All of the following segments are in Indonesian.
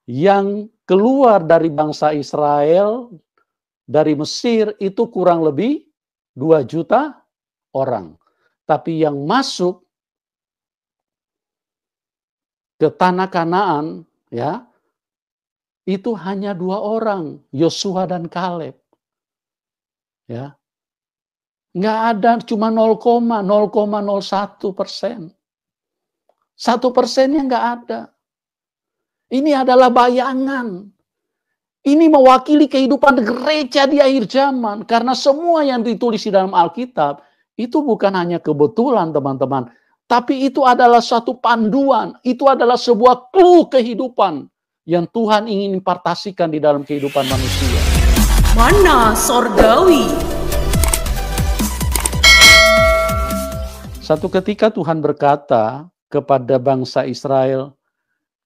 yang keluar dari bangsa Israel dari Mesir itu kurang lebih 2 juta orang. Tapi yang masuk ke tanah Kanaan, ya, itu hanya 2 orang, Yosua dan Kaleb. Ya, nggak ada, cuma 0,01%. 1%-nya nggak ada. Ini adalah bayangan. Ini mewakili kehidupan gereja di akhir zaman. Karena semua yang ditulis di dalam Alkitab, itu bukan hanya kebetulan teman-teman. Tapi itu adalah satu panduan. Itu adalah sebuah clue kehidupan yang Tuhan ingin impartasikan di dalam kehidupan manusia. Mana Sorgawi. Satu ketika Tuhan berkata kepada bangsa Israel,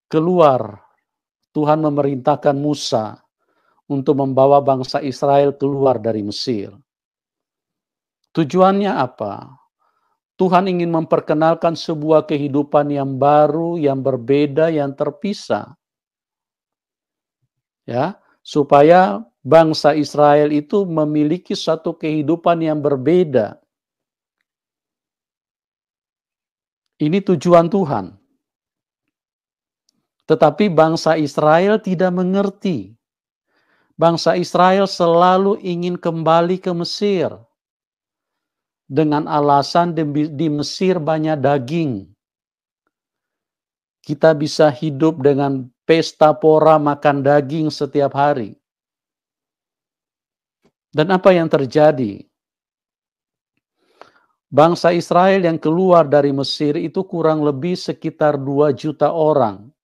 keluar. Tuhan memerintahkan Musa untuk membawa bangsa Israel keluar dari Mesir. Tujuannya apa? Tuhan ingin memperkenalkan sebuah kehidupan yang baru, yang berbeda, yang terpisah. Ya, supaya bangsa Israel itu memiliki satu kehidupan yang berbeda. Ini tujuan Tuhan. Tetapi bangsa Israel tidak mengerti. Bangsa Israel selalu ingin kembali ke Mesir. Dengan alasan di Mesir banyak daging. Kita bisa hidup dengan pesta pora makan daging setiap hari. Dan apa yang terjadi? Bangsa Israel yang keluar dari Mesir itu kurang lebih sekitar 2 juta orang.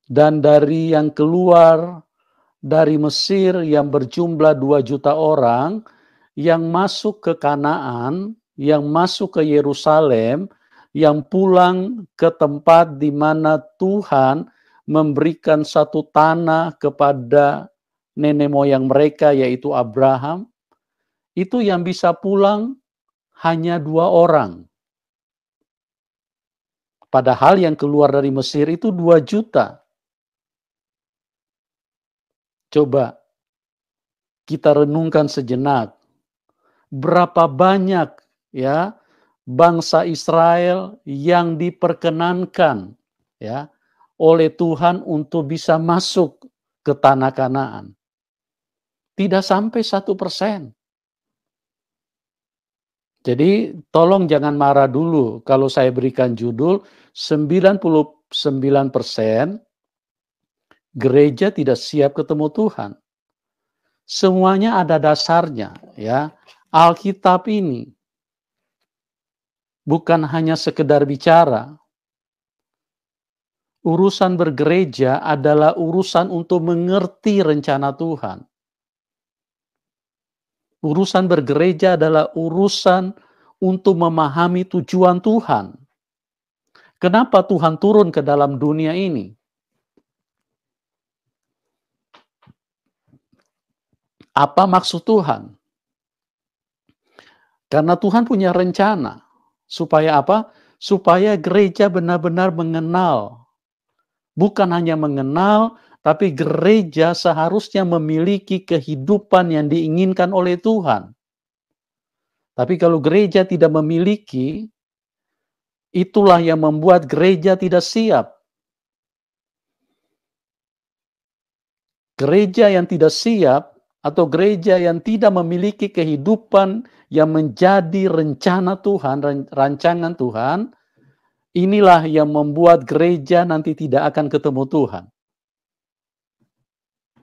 Dan dari yang keluar dari Mesir yang berjumlah 2 juta orang, yang masuk ke Kanaan, yang masuk ke Yerusalem, yang pulang ke tempat di mana Tuhan memberikan satu tanah kepada nenek moyang mereka, yaitu Abraham, itu yang bisa pulang hanya 2 orang. Padahal yang keluar dari Mesir itu 2 juta. Coba kita renungkan sejenak. Berapa banyak ya bangsa Israel yang diperkenankan ya oleh Tuhan untuk bisa masuk ke tanah Kanaan? Tidak sampai 1%. Jadi tolong jangan marah dulu kalau saya berikan judul 99% gereja tidak siap ketemu Tuhan. Semuanya ada dasarnya ya. Alkitab ini bukan hanya sekedar bicara. Urusan bergereja adalah urusan untuk mengerti rencana Tuhan. Urusan bergereja adalah urusan untuk memahami tujuan Tuhan. Kenapa Tuhan turun ke dalam dunia ini? Apa maksud Tuhan? Karena Tuhan punya rencana. Supaya apa? Supaya gereja benar-benar mengenal. Bukan hanya mengenal, tapi gereja seharusnya memiliki kehidupan yang diinginkan oleh Tuhan. Tapi kalau gereja tidak memiliki, itulah yang membuat gereja tidak siap. Gereja yang tidak siap atau gereja yang tidak memiliki kehidupan yang menjadi rencana Tuhan, rancangan Tuhan, inilah yang membuat gereja nanti tidak akan ketemu Tuhan.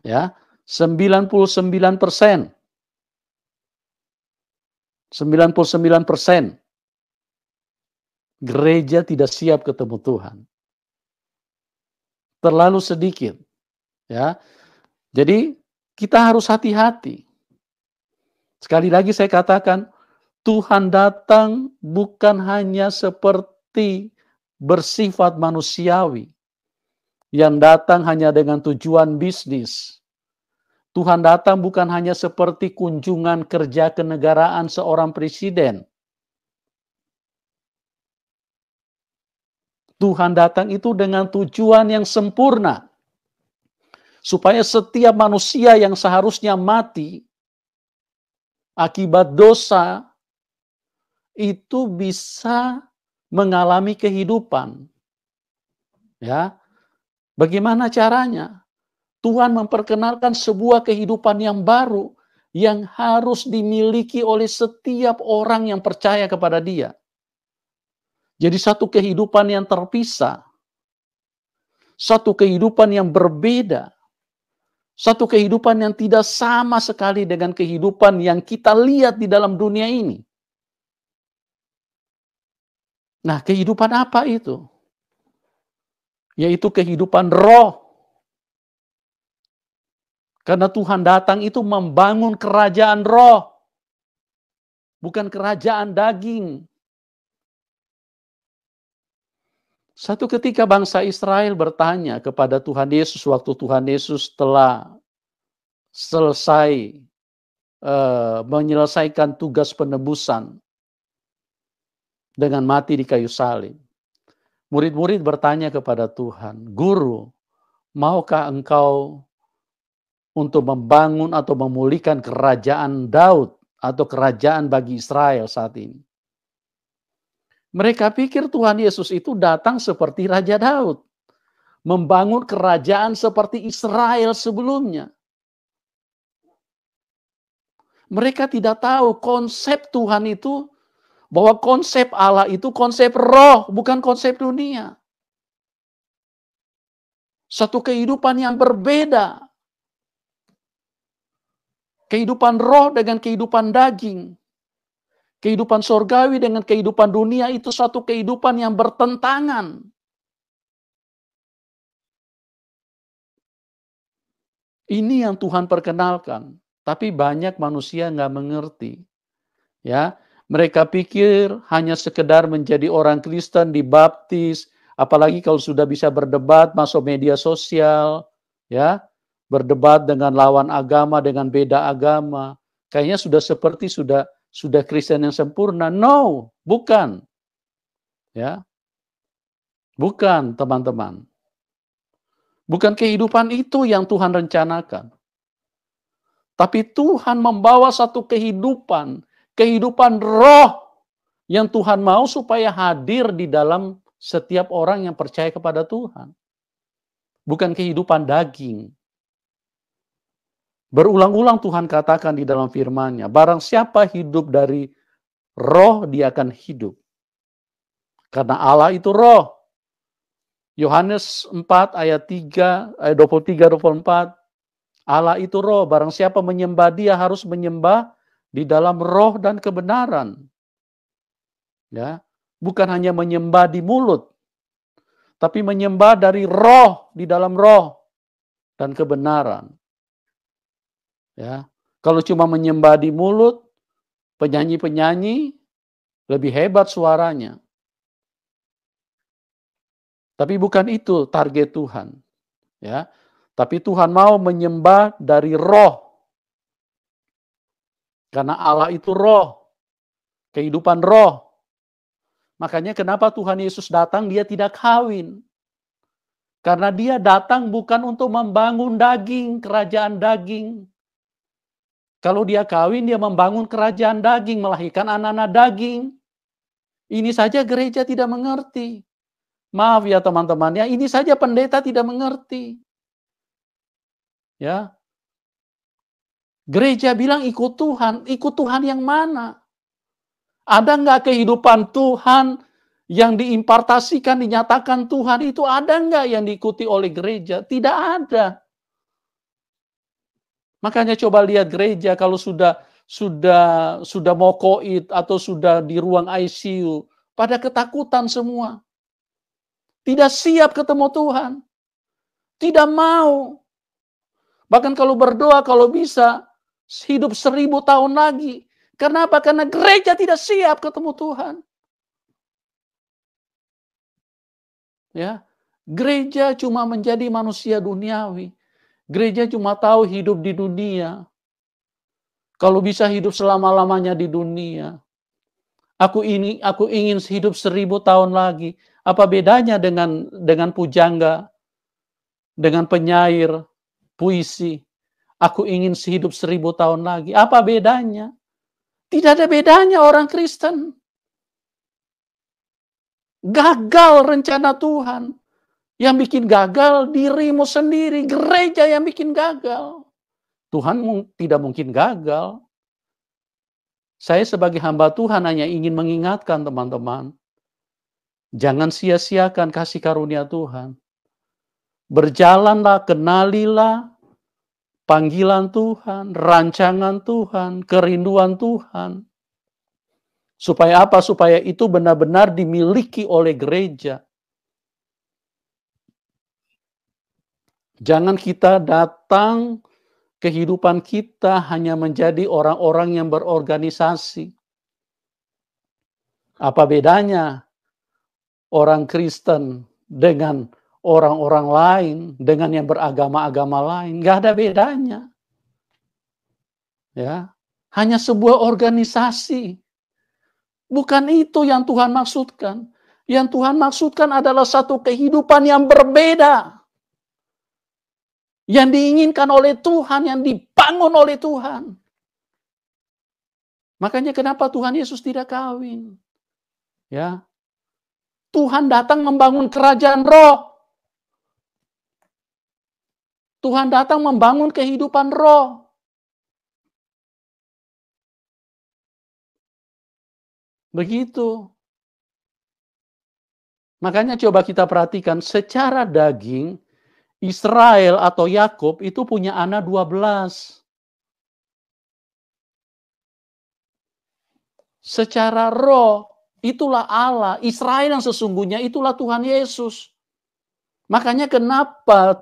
Ya, 99%. 99% gereja tidak siap ketemu Tuhan. Terlalu sedikit. Ya. Jadi kita harus hati-hati. Sekali lagi saya katakan, Tuhan datang bukan hanya seperti bersifat manusiawi, yang datang hanya dengan tujuan bisnis. Tuhan datang bukan hanya seperti kunjungan kerja kenegaraan seorang presiden. Tuhan datang itu dengan tujuan yang sempurna. Supaya setiap manusia yang seharusnya mati akibat dosa itu bisa mengalami kehidupan. Ya, bagaimana caranya? Tuhan memperkenalkan sebuah kehidupan yang baru yang harus dimiliki oleh setiap orang yang percaya kepada Dia. Jadi satu kehidupan yang terpisah, satu kehidupan yang berbeda, satu kehidupan yang tidak sama sekali dengan kehidupan yang kita lihat di dalam dunia ini. Nah, kehidupan apa itu? Yaitu kehidupan roh. Karena Tuhan datang itu membangun kerajaan roh, bukan kerajaan daging. Satu ketika bangsa Israel bertanya kepada Tuhan Yesus waktu Tuhan Yesus telah selesai menyelesaikan tugas penebusan dengan mati di kayu salib. Murid-murid bertanya kepada Tuhan, "Guru, maukah engkau untuk membangun atau memulihkan kerajaan Daud atau kerajaan bagi Israel saat ini?" Mereka pikir Tuhan Yesus itu datang seperti Raja Daud, membangun kerajaan seperti Israel sebelumnya. Mereka tidak tahu konsep Tuhan itu, bahwa konsep Allah itu konsep roh, bukan konsep dunia. Satu kehidupan yang berbeda. Kehidupan roh dengan kehidupan daging. Kehidupan sorgawi dengan kehidupan dunia itu satu kehidupan yang bertentangan. Ini yang Tuhan perkenalkan. Tapi banyak manusia nggak mengerti. Ya, mereka pikir hanya sekedar menjadi orang Kristen, dibaptis, apalagi kalau sudah bisa berdebat, masuk media sosial, ya, berdebat dengan lawan agama, dengan beda agama. Kayaknya sudah Kristen yang sempurna. No, bukan. Ya, bukan teman-teman. Bukan kehidupan itu yang Tuhan rencanakan. Tapi Tuhan membawa satu kehidupan roh yang Tuhan mau supaya hadir di dalam setiap orang yang percaya kepada Tuhan. Bukan kehidupan daging. Berulang-ulang Tuhan katakan di dalam firman-Nya, barang siapa hidup dari roh, dia akan hidup. Karena Allah itu roh. Yohanes 4 ayat 3, ayat 23-24, Allah itu roh, barang siapa menyembah Dia harus menyembah di dalam roh dan kebenaran. Ya, bukan hanya menyembah di mulut, tapi menyembah dari roh, di dalam roh dan kebenaran. Ya, kalau cuma menyembah di mulut, penyanyi-penyanyi lebih hebat suaranya. Tapi bukan itu target Tuhan. Ya, tapi Tuhan mau menyembah dari roh. Karena Allah itu roh, kehidupan roh. Makanya kenapa Tuhan Yesus datang, Dia tidak kawin. Karena Dia datang bukan untuk membangun daging, kerajaan daging. Kalau Dia kawin, Dia membangun kerajaan daging, melahirkan anak-anak daging. Ini saja gereja tidak mengerti. Maaf ya teman-teman, ya ini saja pendeta tidak mengerti. Ya, gereja bilang ikut Tuhan yang mana? Ada nggak kehidupan Tuhan yang diimpartasikan, dinyatakan Tuhan itu ada nggak yang diikuti oleh gereja? Tidak ada. Makanya coba lihat gereja kalau sudah mau koid atau sudah di ruang ICU, pada ketakutan semua. Tidak siap ketemu Tuhan. Tidak mau. Bahkan kalau berdoa, kalau bisa, hidup 1000 tahun lagi. Kenapa? Karena gereja tidak siap ketemu Tuhan. Ya, gereja cuma menjadi manusia duniawi. Gereja cuma tahu hidup di dunia. Kalau bisa hidup selama-lamanya di dunia. Aku ingin hidup 1000 tahun lagi. Apa bedanya dengan pujangga, dengan penyair puisi? Aku ingin hidup 1000 tahun lagi. Apa bedanya? Tidak ada bedanya orang Kristen. Gagal rencana Tuhan. Yang bikin gagal dirimu sendiri, gereja yang bikin gagal. Tuhan tidak mungkin gagal. Saya sebagai hamba Tuhan hanya ingin mengingatkan teman-teman, jangan sia-siakan kasih karunia Tuhan. Berjalanlah, kenalilah panggilan Tuhan, rancangan Tuhan, kerinduan Tuhan. Supaya apa? Supaya itu benar-benar dimiliki oleh gereja. Jangan kita datang, kehidupan kita hanya menjadi orang-orang yang berorganisasi. Apa bedanya orang Kristen dengan orang-orang lain, dengan yang beragama-agama lain? Nggak ada bedanya. Ya, hanya sebuah organisasi. Bukan itu yang Tuhan maksudkan. Yang Tuhan maksudkan adalah satu kehidupan yang berbeda. Yang diinginkan oleh Tuhan, yang dibangun oleh Tuhan. Makanya kenapa Tuhan Yesus tidak kawin? Ya. Tuhan datang membangun kerajaan roh. Tuhan datang membangun kehidupan roh. Begitu. Makanya coba kita perhatikan secara daging, Israel atau Yakub itu punya anak 12. Secara roh, itulah Allah. Israel yang sesungguhnya itulah Tuhan Yesus. Makanya kenapa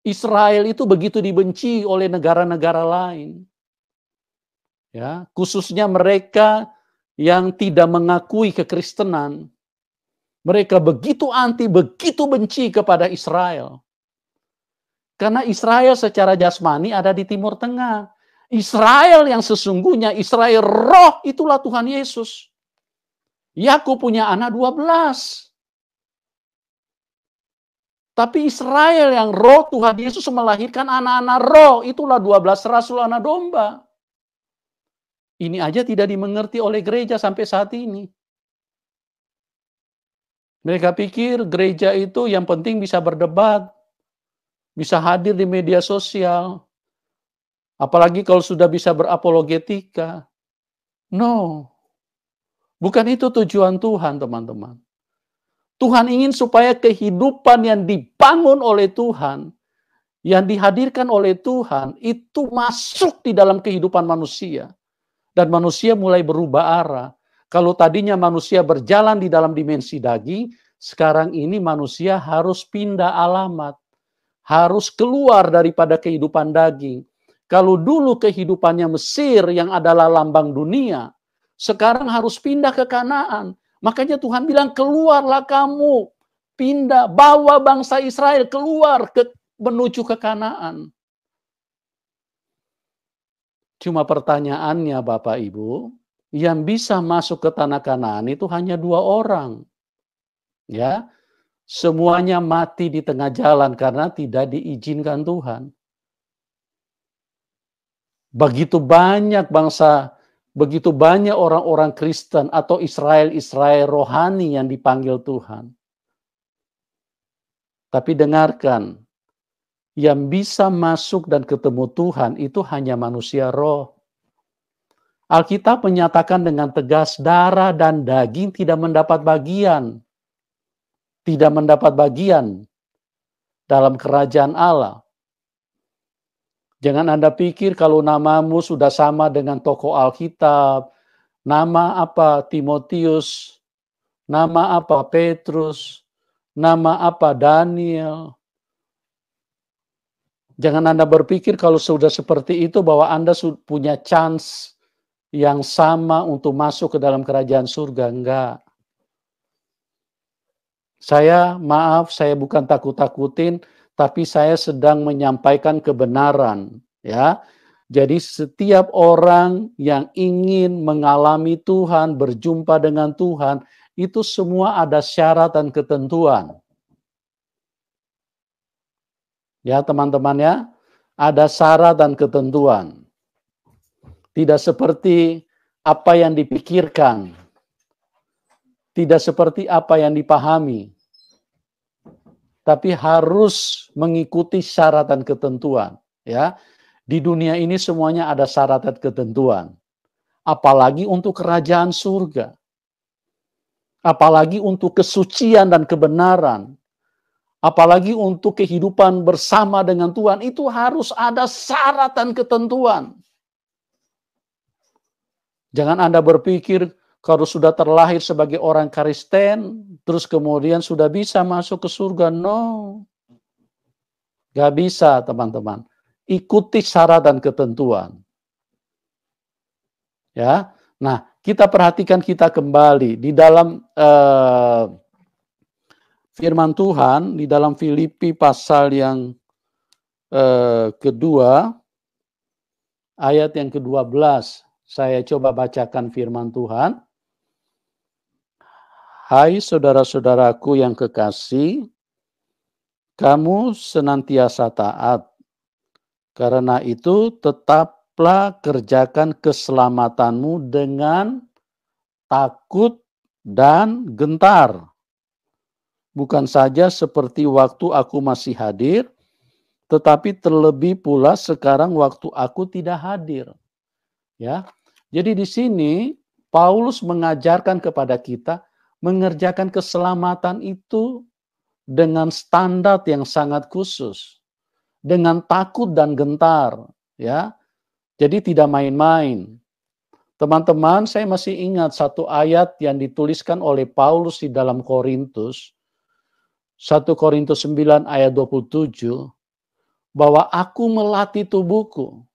Israel itu begitu dibenci oleh negara-negara lain. Ya, khususnya mereka yang tidak mengakui kekristenan. Mereka begitu anti, begitu benci kepada Israel. Karena Israel secara jasmani ada di Timur Tengah. Israel yang sesungguhnya, Israel roh, itulah Tuhan Yesus. Yakub punya anak 12. Tapi Israel yang roh, Tuhan Yesus melahirkan anak-anak roh, itulah 12 rasul anak domba. Ini aja tidak dimengerti oleh gereja sampai saat ini. Mereka pikir gereja itu yang penting bisa berdebat, bisa hadir di media sosial, apalagi kalau sudah bisa berapologetika. No, bukan itu tujuan Tuhan, teman-teman. Tuhan ingin supaya kehidupan yang dibangun oleh Tuhan, yang dihadirkan oleh Tuhan, itu masuk di dalam kehidupan manusia. Dan manusia mulai berubah arah. Kalau tadinya manusia berjalan di dalam dimensi daging, sekarang ini manusia harus pindah alamat. Harus keluar daripada kehidupan daging. Kalau dulu kehidupannya Mesir yang adalah lambang dunia, sekarang harus pindah ke Kanaan. Makanya Tuhan bilang, keluarlah kamu, pindah, bawa bangsa Israel keluar menuju ke Kanaan. Cuma pertanyaannya Bapak Ibu, yang bisa masuk ke tanah Kanaan itu hanya 2 orang. Ya, semuanya mati di tengah jalan karena tidak diizinkan Tuhan. Begitu banyak bangsa, begitu banyak orang-orang Kristen atau Israel rohani yang dipanggil Tuhan. Tapi dengarkan, yang bisa masuk dan ketemu Tuhan itu hanya manusia roh. Alkitab menyatakan dengan tegas, darah dan daging tidak mendapat bagian. Tidak mendapat bagian dalam kerajaan Allah. Jangan Anda pikir kalau namamu sudah sama dengan tokoh Alkitab, nama apa Timotius, nama apa Petrus, nama apa Daniel. Jangan Anda berpikir kalau sudah seperti itu bahwa Anda punya chance yang sama untuk masuk ke dalam kerajaan surga. Enggak. Saya bukan takut-takutin, tapi saya sedang menyampaikan kebenaran, ya. Jadi setiap orang yang ingin mengalami Tuhan, berjumpa dengan Tuhan, itu semua ada syarat dan ketentuan. Ya teman-teman ya, ada syarat dan ketentuan. Tidak seperti apa yang dipikirkan, tidak seperti apa yang dipahami, tapi harus mengikuti syarat dan ketentuan. Ya, di dunia ini semuanya ada syarat dan ketentuan. Apalagi untuk kerajaan surga. Apalagi untuk kesucian dan kebenaran. Apalagi untuk kehidupan bersama dengan Tuhan. Itu harus ada syarat dan ketentuan. Jangan Anda berpikir kalau sudah terlahir sebagai orang Kristen, terus kemudian sudah bisa masuk ke surga. No. Gak bisa teman-teman. Ikuti syarat dan ketentuan. Ya, nah kita perhatikan kita kembali di dalam firman Tuhan di dalam Filipi pasal yang kedua ayat yang ke-12. Saya coba bacakan firman Tuhan. Hai saudara-saudaraku yang kekasih, kamu senantiasa taat. Karena itu tetaplah kerjakan keselamatanmu dengan takut dan gentar. Bukan saja seperti waktu aku masih hadir, tetapi terlebih pula sekarang waktu aku tidak hadir. Ya. Jadi di sini Paulus mengajarkan kepada kita mengerjakan keselamatan itu dengan standar yang sangat khusus. Dengan takut dan gentar, ya. Jadi tidak main-main. Teman-teman, saya masih ingat satu ayat yang dituliskan oleh Paulus di dalam Korintus. 1 Korintus 9 ayat 27. Bahwa aku melatih tubuhku.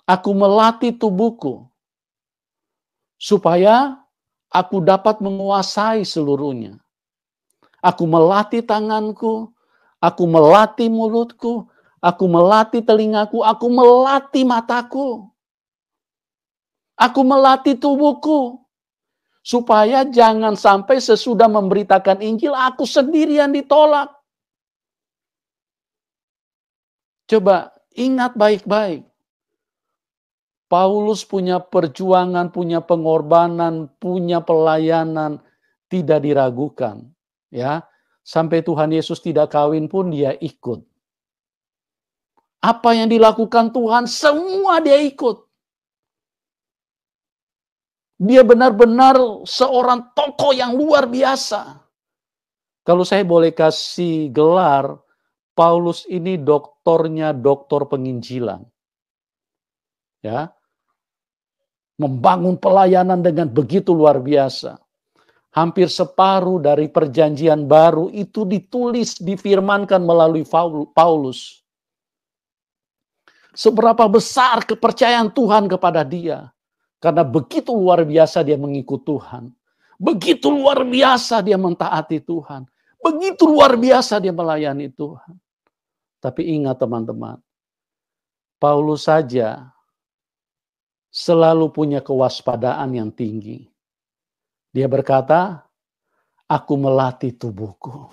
Aku melatih tubuhku. Supaya aku dapat menguasai seluruhnya. Aku melatih tanganku. Aku melatih mulutku, aku melatih telingaku, aku melatih mataku. Aku melatih tubuhku. Supaya jangan sampai sesudah memberitakan Injil, aku sendirian ditolak. Coba ingat baik-baik. Paulus punya perjuangan, punya pengorbanan, punya pelayanan, tidak diragukan. Ya. Sampai Tuhan Yesus tidak kawin pun dia ikut. Apa yang dilakukan Tuhan, semua dia ikut. Dia benar-benar seorang tokoh yang luar biasa. Kalau saya boleh kasih gelar, Paulus ini doktornya doktor penginjilan. Ya. Membangun pelayanan dengan begitu luar biasa. Hampir separuh dari perjanjian baru itu ditulis, difirmankan melalui Paulus. Seberapa besar kepercayaan Tuhan kepada dia. Karena begitu luar biasa dia mengikut Tuhan. Begitu luar biasa dia mentaati Tuhan. Begitu luar biasa dia melayani Tuhan. Tapi ingat teman-teman, Paulus saja selalu punya kewaspadaan yang tinggi. Dia berkata, aku melatih tubuhku.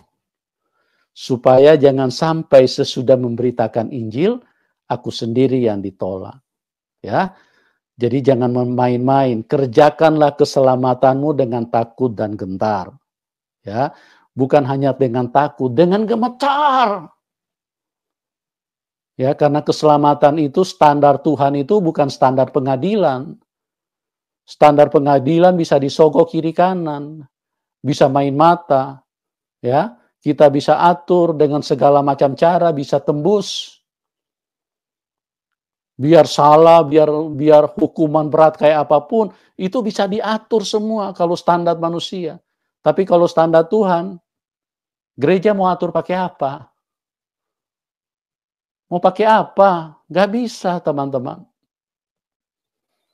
Supaya jangan sampai sesudah memberitakan Injil, aku sendiri yang ditolak. Ya, jadi jangan main-main. Kerjakanlah keselamatanmu dengan takut dan gentar. Ya, bukan hanya dengan takut, dengan gemetar. Ya, karena keselamatan itu standar Tuhan itu bukan standar pengadilan. Standar pengadilan bisa disogok kiri kanan, bisa main mata, ya, kita bisa atur dengan segala macam cara, bisa tembus. Biar salah, biar hukuman berat kayak apapun, itu bisa diatur semua kalau standar manusia. Tapi kalau standar Tuhan, gereja mau atur pakai apa? Mau pakai apa? Gak bisa, teman-teman.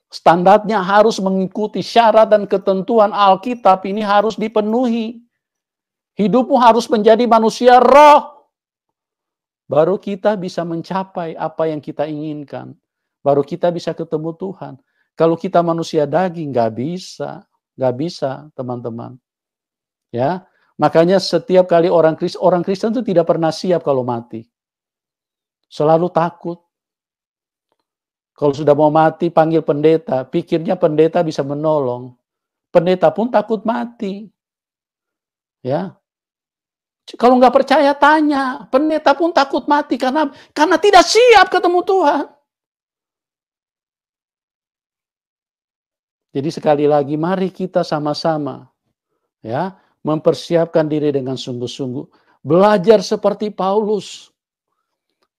Standarnya harus mengikuti syarat dan ketentuan Alkitab, ini harus dipenuhi. Hidupmu harus menjadi manusia roh. baru kita bisa mencapai apa yang kita inginkan. Baru kita bisa ketemu Tuhan. Kalau kita manusia daging, nggak bisa, teman-teman. Ya, makanya setiap kali orang Kristen itu tidak pernah siap kalau mati. Selalu takut. Kalau sudah mau mati, panggil pendeta. Pikirnya pendeta bisa menolong. Pendeta pun takut mati. Ya, kalau nggak percaya tanya. Pendeta pun takut mati karena tidak siap ketemu Tuhan. Jadi sekali lagi, mari kita sama-sama ya mempersiapkan diri dengan sungguh-sungguh. Belajar seperti Paulus.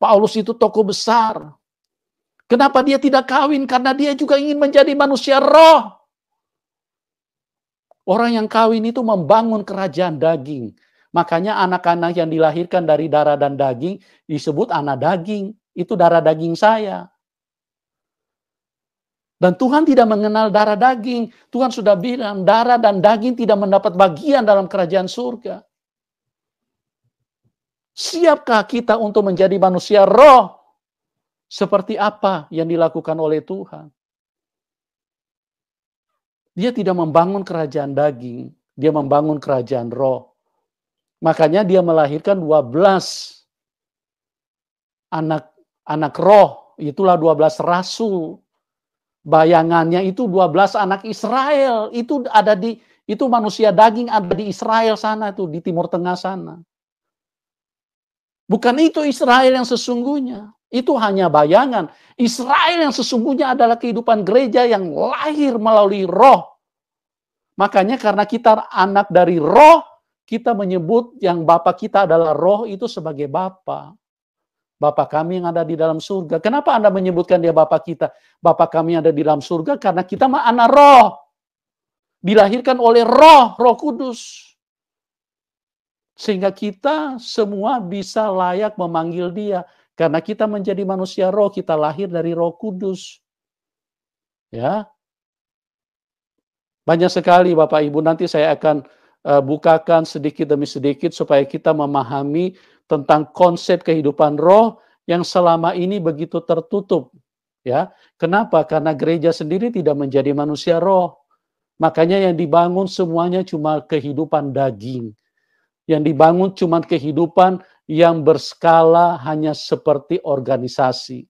Paulus itu tokoh besar. Kenapa dia tidak kawin? Karena dia juga ingin menjadi manusia roh. Orang yang kawin itu membangun kerajaan daging. Makanya anak-anak yang dilahirkan dari darah dan daging disebut anak daging. Itu darah daging saya. Dan Tuhan tidak mengenal darah daging. Tuhan sudah bilang darah dan daging tidak mendapat bagian dalam kerajaan surga. Siapkah kita untuk menjadi manusia roh? Seperti apa yang dilakukan oleh Tuhan? Dia tidak membangun kerajaan daging, dia membangun kerajaan roh. Makanya dia melahirkan 12 anak roh, itulah 12 rasul. Bayangannya itu 12 anak Israel, itu manusia daging ada di Israel sana tuh, di Timur Tengah sana. Bukan itu Israel yang sesungguhnya. Itu hanya bayangan. Israel yang sesungguhnya adalah kehidupan gereja yang lahir melalui roh. Makanya karena kita anak dari roh, kita menyebut yang Bapa kita adalah roh itu sebagai Bapa. Bapa kami yang ada di dalam surga. Kenapa Anda menyebutkan dia Bapa kita? Bapa kami yang ada di dalam surga karena kita anak roh. Dilahirkan oleh roh Kudus. Sehingga kita semua bisa layak memanggil dia. Karena kita menjadi manusia roh, kita lahir dari Roh Kudus. Ya. Banyak sekali Bapak Ibu, nanti saya akan bukakan sedikit demi sedikit supaya kita memahami tentang konsep kehidupan roh yang selama ini begitu tertutup. Ya. Kenapa? Karena gereja sendiri tidak menjadi manusia roh. Makanya yang dibangun semuanya cuma kehidupan daging. Yang dibangun cuma kehidupan yang berskala hanya seperti organisasi.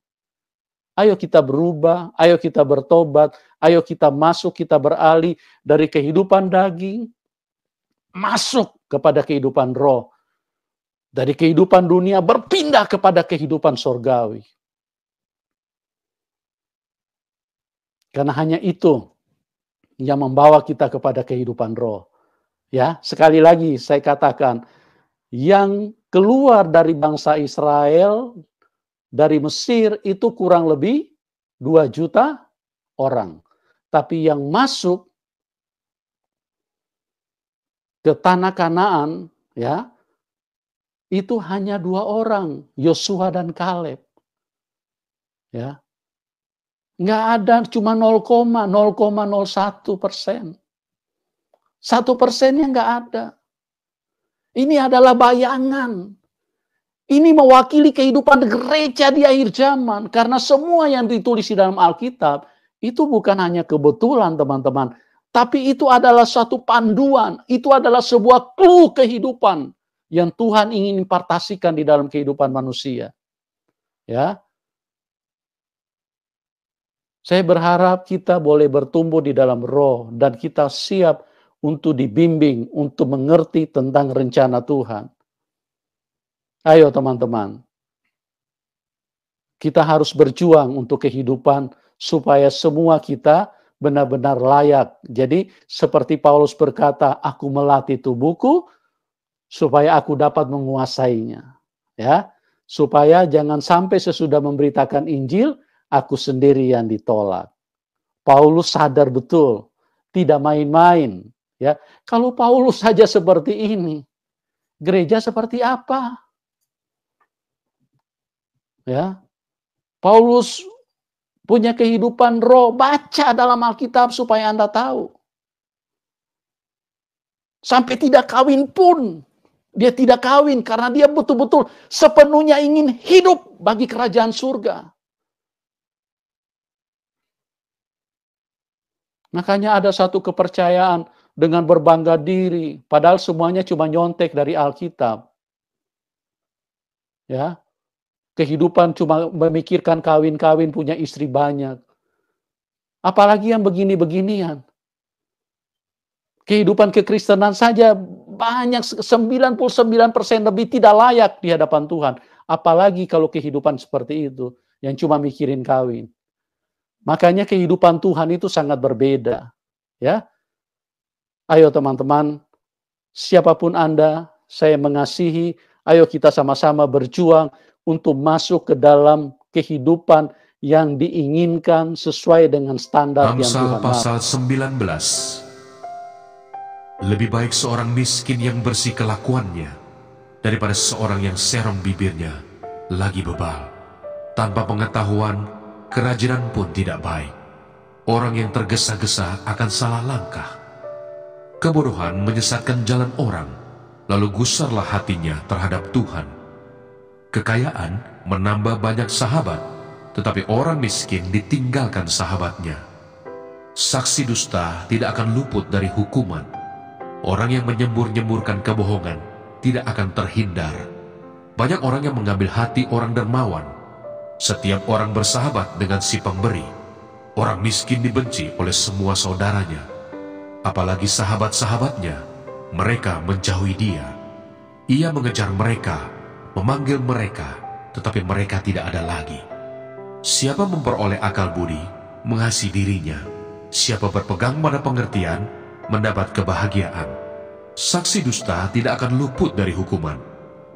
Ayo kita berubah, ayo kita bertobat, ayo kita masuk, kita beralih dari kehidupan daging, masuk kepada kehidupan roh. Dari kehidupan dunia berpindah kepada kehidupan sorgawi. Karena hanya itu yang membawa kita kepada kehidupan roh. Ya, sekali lagi saya katakan, yang keluar dari bangsa Israel, dari Mesir itu kurang lebih 2 juta orang. Tapi yang masuk ke tanah Kanaan, ya, itu hanya 2 orang, Yosua dan Kaleb. Ya. Nggak ada, cuma 0,01%. 1%-nya nggak ada. Ini adalah bayangan. Ini mewakili kehidupan gereja di akhir zaman. Karena semua yang ditulis di dalam Alkitab, itu bukan hanya kebetulan teman-teman. Tapi itu adalah suatu panduan. Itu adalah sebuah clue kehidupan yang Tuhan ingin impartasikan di dalam kehidupan manusia. Ya. Saya berharap kita boleh bertumbuh di dalam roh dan kita siap untuk dibimbing, untuk mengerti tentang rencana Tuhan. Ayo teman-teman, kita harus berjuang untuk kehidupan supaya semua kita benar-benar layak. Jadi seperti Paulus berkata, aku melatih tubuhku supaya aku dapat menguasainya. Ya, supaya jangan sampai sesudah memberitakan Injil, aku sendiri yang ditolak. Paulus sadar betul, tidak main-main. Ya, kalau Paulus saja seperti ini, gereja seperti apa? Ya, Paulus punya kehidupan roh. Baca dalam Alkitab supaya Anda tahu. Sampai tidak kawin pun, Dia tidak kawin karena dia betul-betul sepenuhnya ingin hidup bagi kerajaan surga. Makanya ada satu kepercayaan dengan berbangga diri, padahal semuanya cuma nyontek dari Alkitab. Ya, kehidupan cuma memikirkan kawin-kawin, punya istri banyak. Apalagi yang begini-beginian. Kehidupan kekristenan saja banyak 99% lebih tidak layak di hadapan Tuhan. Apalagi kalau kehidupan seperti itu, yang cuma mikirin kawin. Makanya kehidupan Tuhan itu sangat berbeda. Ya, ayo teman-teman, siapapun Anda, saya mengasihi, ayo kita sama-sama berjuang untuk masuk ke dalam kehidupan yang diinginkan sesuai dengan standar yang Tuhan mau. Amsal pasal 19. Lebih baik seorang miskin yang bersih kelakuannya daripada seorang yang serem bibirnya lagi bebal. Tanpa pengetahuan, kerajinan pun tidak baik. Orang yang tergesa-gesa akan salah langkah. Kebodohan menyesatkan jalan orang, lalu gusarlah hatinya terhadap Tuhan. Kekayaan menambah banyak sahabat, tetapi orang miskin ditinggalkan sahabatnya. Saksi dusta tidak akan luput dari hukuman. Orang yang menyembur-nyemburkan kebohongan tidak akan terhindar. Banyak orang yang mengambil hati orang dermawan. Setiap orang bersahabat dengan si pemberi. Orang miskin dibenci oleh semua saudaranya. Apalagi sahabat-sahabatnya, mereka menjauhi dia. Ia mengejar mereka, memanggil mereka, tetapi mereka tidak ada lagi. Siapa memperoleh akal budi, mengasihi dirinya. Siapa berpegang pada pengertian, mendapat kebahagiaan. Saksi dusta tidak akan luput dari hukuman.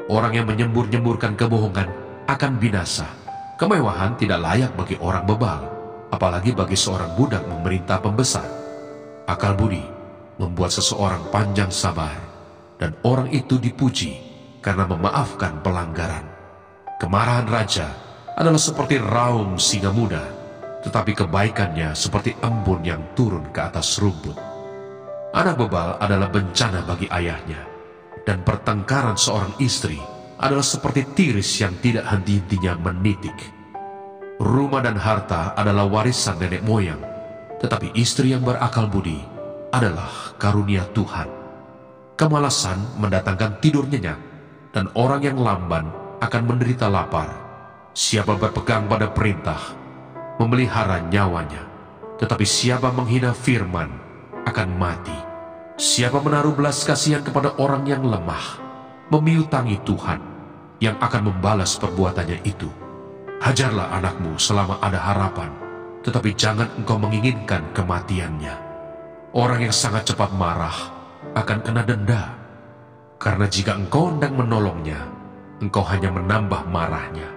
Orang yang menyembur-nyemburkan kebohongan akan binasa. Kemewahan tidak layak bagi orang bebal, apalagi bagi seorang budak memerintah pembesar. Akal budi membuat seseorang panjang sabar, dan orang itu dipuji karena memaafkan pelanggaran. Kemarahan raja adalah seperti raung singa muda, tetapi kebaikannya seperti embun yang turun ke atas rumput. Anak bebal adalah bencana bagi ayahnya, dan pertengkaran seorang istri adalah seperti tiris yang tidak henti-hentinya menitik. Rumah dan harta adalah warisan nenek moyang, tetapi istri yang berakal budi adalah karunia Tuhan. Kemalasan mendatangkan tidur nyenyak, dan orang yang lamban akan menderita lapar. Siapa berpegang pada perintah, memelihara nyawanya, tetapi siapa menghina firman, akan mati. Siapa menaruh belas kasihan kepada orang yang lemah, memiutangi Tuhan yang akan membalas perbuatannya itu. Hajarlah anakmu selama ada harapan, tetapi jangan engkau menginginkan kematiannya. Orang yang sangat cepat marah akan kena denda, karena jika engkau hendak menolongnya, engkau hanya menambah marahnya.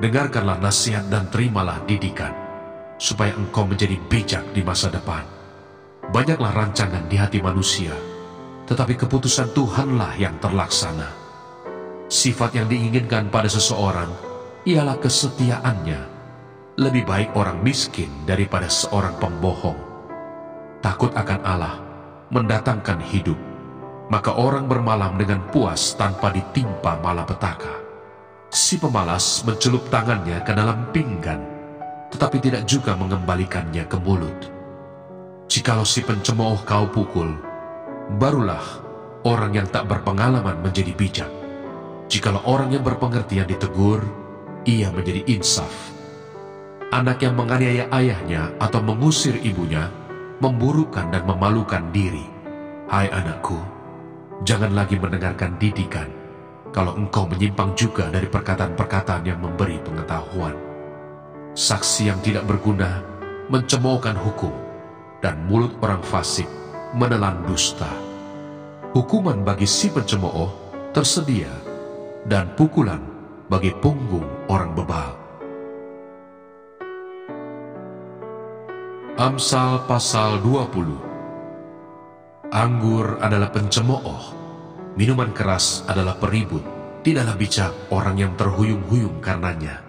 Dengarkanlah nasihat dan terimalah didikan, supaya engkau menjadi bijak di masa depan. Banyaklah rancangan di hati manusia, tetapi keputusan Tuhanlah yang terlaksana. Sifat yang diinginkan pada seseorang ialah kesetiaannya. Lebih baik orang miskin daripada seorang pembohong. Takut akan Allah mendatangkan hidup, maka orang bermalam dengan puas tanpa ditimpa malapetaka. Si pemalas mencelup tangannya ke dalam pinggan, tetapi tidak juga mengembalikannya ke mulut. Jikalau si pencemooh kau pukul, barulah orang yang tak berpengalaman menjadi bijak. Jikalau orang yang berpengertian ditegur, ia menjadi insaf. Anak yang menganiaya ayahnya atau mengusir ibunya, memburukan dan memalukan diri. Hai anakku, jangan lagi mendengarkan didikan, kalau engkau menyimpang juga dari perkataan-perkataan yang memberi pengetahuan. Saksi yang tidak berguna mencemoohkan hukum, dan mulut orang fasik menelan dusta. Hukuman bagi si pencemooh tersedia, dan pukulan bagi punggung orang bebal. Amsal pasal 20. Anggur adalah pencemooh, minuman keras adalah peribut. Tidaklah bijak orang yang terhuyung-huyung karenanya.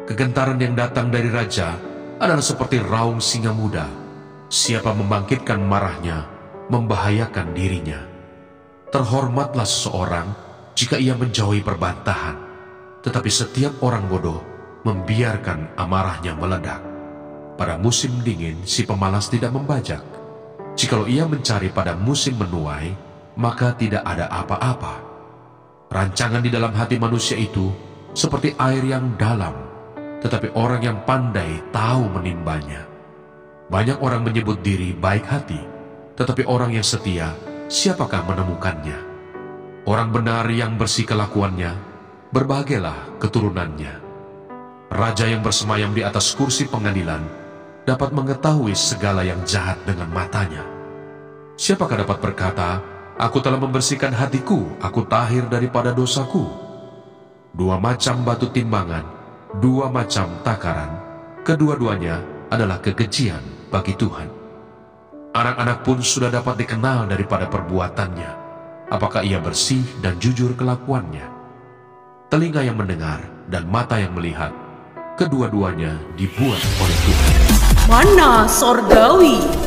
Kegentaran yang datang dari raja adalah seperti raung singa muda. Siapa membangkitkan marahnya, membahayakan dirinya. Terhormatlah seseorang jika ia menjauhi perbantahan, tetapi setiap orang bodoh membiarkan amarahnya meledak. Pada musim dingin si pemalas tidak membajak. Jikalau ia mencari pada musim menuai, maka tidak ada apa-apa. Rancangan di dalam hati manusia itu seperti air yang dalam, tetapi orang yang pandai tahu menimbanya. Banyak orang menyebut diri baik hati, tetapi orang yang setia, siapakah menemukannya? Orang benar yang bersih kelakuannya, berbahagialah keturunannya. Raja yang bersemayam di atas kursi pengadilan dapat mengetahui segala yang jahat dengan matanya. Siapakah dapat berkata, aku telah membersihkan hatiku, aku tahir daripada dosaku? Dua macam batu timbangan, dua macam takaran, kedua-duanya adalah kekejian bagi Tuhan. Anak-anak pun sudah dapat dikenal daripada perbuatannya, apakah ia bersih dan jujur kelakuannya. Telinga yang mendengar dan mata yang melihat, kedua-duanya dibuat oleh Tuhan. Mana Sorgawi.